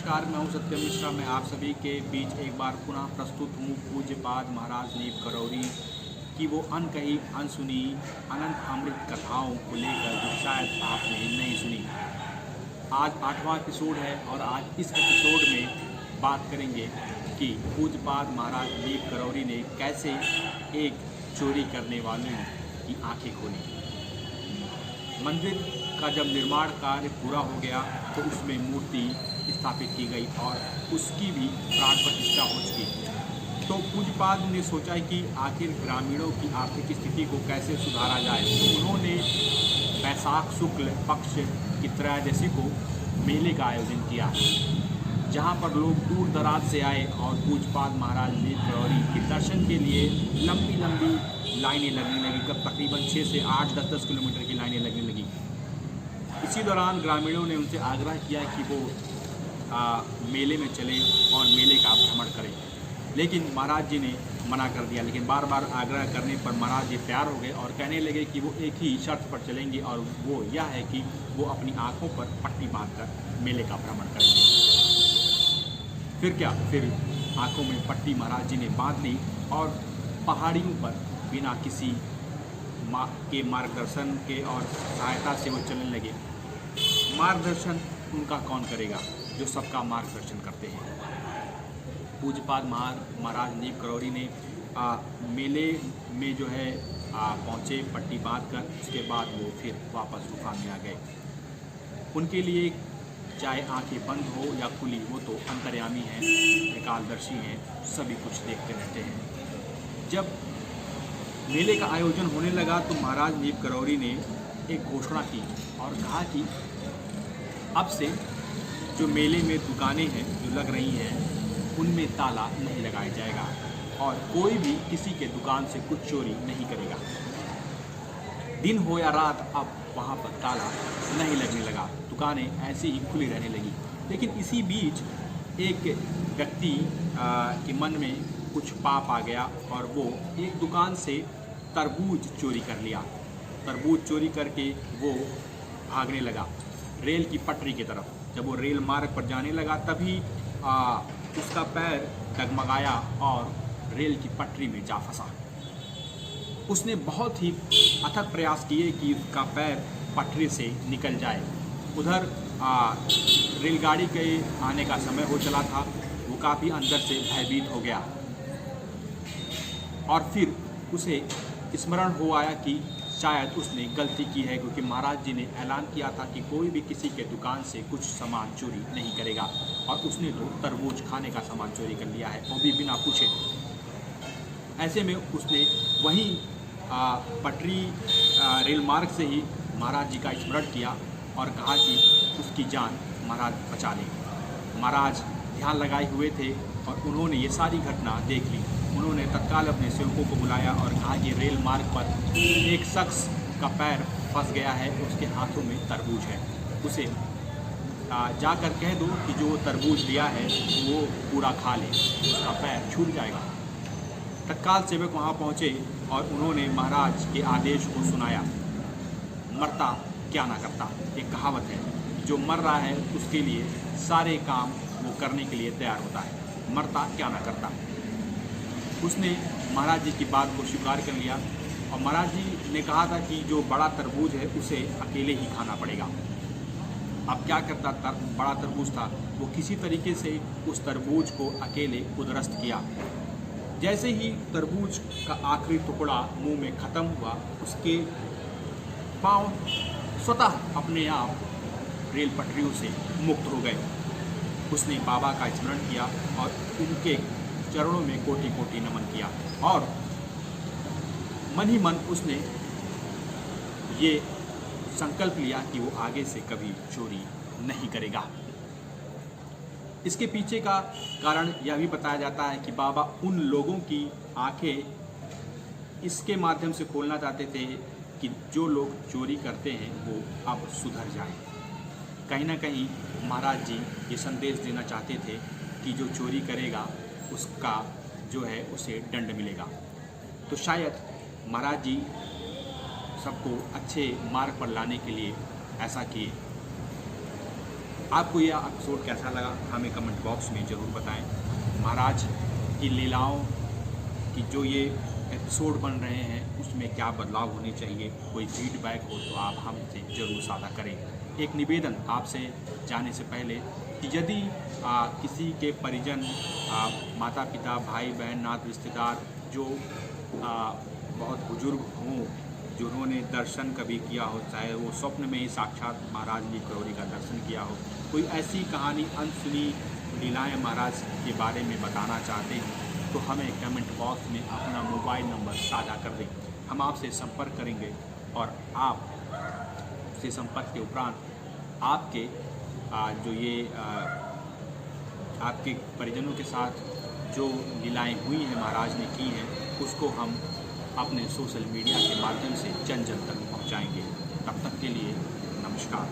नमस्कार, मैं हूं सत्यम मिश्रा। मैं आप सभी के बीच एक बार पुनः प्रस्तुत हूं पूज्यपाद महाराज नीव करौरी की वो अनकही अनसुनी अनंत अमृत कथाओं को लेकर जो शायद आपने नहीं सुनी। आज 8वां एपिसोड है और आज इस एपिसोड में बात करेंगे कि पूज्यपाद महाराज नीव करौरी ने कैसे एक चोरी करने वाले की आंखें खोली। मंदिर का जब निर्माण कार्य पूरा हो गया तो उसमें मूर्ति स्थापित की गई और उसकी भी प्राण प्रतिष्ठा हो चुकी। तो पूज्यपाद ने सोचा कि आखिर ग्रामीणों की आर्थिक स्थिति को कैसे सुधारा जाए। तो उन्होंने वैशाख शुक्ल पक्ष की त्रयोदशी को मेले का आयोजन किया, जहां पर लोग दूर दराज से आए और पूज्यपाद महाराज नीव करौरी के दर्शन के लिए लंबी लंबी लाइनें लगने लगी। कब तकरीबन 6 से 8 10 किलोमीटर की लाइनें लगने लगी। इसी दौरान ग्रामीणों ने उनसे आग्रह किया कि वो मेले में चले और मेले का भ्रमण करें, लेकिन महाराज जी ने मना कर दिया। लेकिन बार बार आग्रह करने पर महाराज जी तैयार हो गए और कहने लगे कि वो एक ही शर्त पर चलेंगे और वो यह है कि वो अपनी आँखों पर पट्टी बांधकर मेले का भ्रमण करेंगे। फिर क्या, फिर आँखों में पट्टी महाराज जी ने बांध ली और पहाड़ियों पर बिना किसी के मार्गदर्शन के और सहायता से वो चलने लगे। मार्गदर्शन उनका कौन करेगा जो सबका मार्गदर्शन करते हैं। पूज्यपाद महाराज नीव करौरी ने मेले में जो है पहुँचे पट्टी बांधकर। उसके बाद वो फिर वापस गुफा में आ गए। उनके लिए चाहे आंखें बंद हो या खुली, वो तो अंतर्यामी हैं, त्रिकालदर्शी हैं, सभी कुछ देखते रहते हैं। जब मेले का आयोजन होने लगा तो महाराज नीव करौरी ने एक घोषणा की और कहा कि अब से जो मेले में दुकानें हैं जो लग रही हैं उनमें ताला नहीं लगाया जाएगा और कोई भी किसी के दुकान से कुछ चोरी नहीं करेगा। दिन हो या रात अब वहाँ पर ताला नहीं लगने लगा, दुकानें ऐसे ही खुली रहने लगी। लेकिन इसी बीच एक व्यक्ति के मन में कुछ पाप आ गया और वो एक दुकान से तरबूज चोरी कर लिया। तरबूज चोरी करके वो भागने लगा रेल की पटरी की तरफ। जब वो रेल मार्ग पर जाने लगा तभी उसका पैर डगमगाया और रेल की पटरी में जा फंसा। उसने बहुत ही अथक प्रयास किए कि उसका पैर पटरी से निकल जाए। उधर रेलगाड़ी के आने का समय हो चला था। वो काफ़ी अंदर से भयभीत हो गया और फिर उसे स्मरण हो आया कि शायद उसने गलती की है, क्योंकि महाराज जी ने ऐलान किया था कि कोई भी किसी के दुकान से कुछ सामान चोरी नहीं करेगा। और उसने तो तरबूज खाने का सामान चोरी कर लिया है, वो भी बिना पूछे। ऐसे में उसने वहीं पटरी रेल मार्ग से ही महाराज जी का स्मरण किया और कहा कि उसकी जान महाराज बचा लें। महाराज ध्यान लगाए हुए थे और उन्होंने ये सारी घटना देख ली। उन्होंने तत्काल अपने सेवकों को बुलाया और कहा कि रेल मार्ग पर एक शख्स का पैर फंस गया है, उसके हाथों में तरबूज है, उसे जाकर कह दो कि जो तरबूज लिया है वो पूरा खा ले, उसका पैर छूट जाएगा। तत्काल सेवक वहाँ पहुँचे और उन्होंने महाराज के आदेश को सुनाया। मरता क्या ना करता, एक कहावत है, जो मर रहा है उसके लिए सारे काम वो करने के लिए तैयार होता है। मरता क्या ना करता। उसने महाराज जी की बात को स्वीकार कर लिया और महाराज जी ने कहा था कि जो बड़ा तरबूज है उसे अकेले ही खाना पड़ेगा। अब क्या करता, बड़ा तरबूज था, वो किसी तरीके से उस तरबूज को अकेले उदरस्त किया। जैसे ही तरबूज का आखिरी टुकड़ा मुंह में ख़त्म हुआ, उसके पाँव स्वतः अपने आप रेल पटरियों से मुक्त हो गए। उसने बाबा का स्मरण किया और उनके चरणों में कोटि कोटि नमन किया और मन ही मन उसने ये संकल्प लिया कि वो आगे से कभी चोरी नहीं करेगा। इसके पीछे का कारण यह भी बताया जाता है कि बाबा उन लोगों की आंखें इसके माध्यम से खोलना चाहते थे कि जो लोग चोरी करते हैं वो अब सुधर जाएं। कहीं ना कहीं महाराज जी ये संदेश देना चाहते थे कि जो चोरी करेगा उसका जो है उसे दंड मिलेगा। तो शायद महाराज जी सबको अच्छे मार्ग पर लाने के लिए ऐसा किए। आपको यह एपिसोड कैसा लगा हमें कमेंट बॉक्स में ज़रूर बताएं। महाराज की लीलाओं कि जो ये एपिसोड बन रहे हैं उसमें क्या बदलाव होने चाहिए, कोई फीडबैक हो तो आप हमसे ज़रूर साझा करें। एक निवेदन आपसे जाने से पहले कि यदि किसी के परिजन, माता पिता, भाई बहन, नात रिश्तेदार जो बहुत बुजुर्ग हों, जिन्होंने दर्शन कभी किया हो, चाहे वो स्वप्न में ही साक्षात महाराज नीप करौरी का दर्शन किया हो, कोई ऐसी कहानी, अनसुनी लीलाएँ महाराज के बारे में बताना चाहते हैं तो हमें कमेंट बॉक्स में अपना मोबाइल नंबर साझा कर दें। हम आपसे संपर्क करेंगे और आप से संपर्क के उपरांत आपके जो ये आपके परिजनों के साथ जो लीलाएँ हुई हैं, महाराज ने की हैं, उसको हम अपने सोशल मीडिया के माध्यम से जन जन तक पहुँचाएँगे। तब तक के लिए नमस्कार।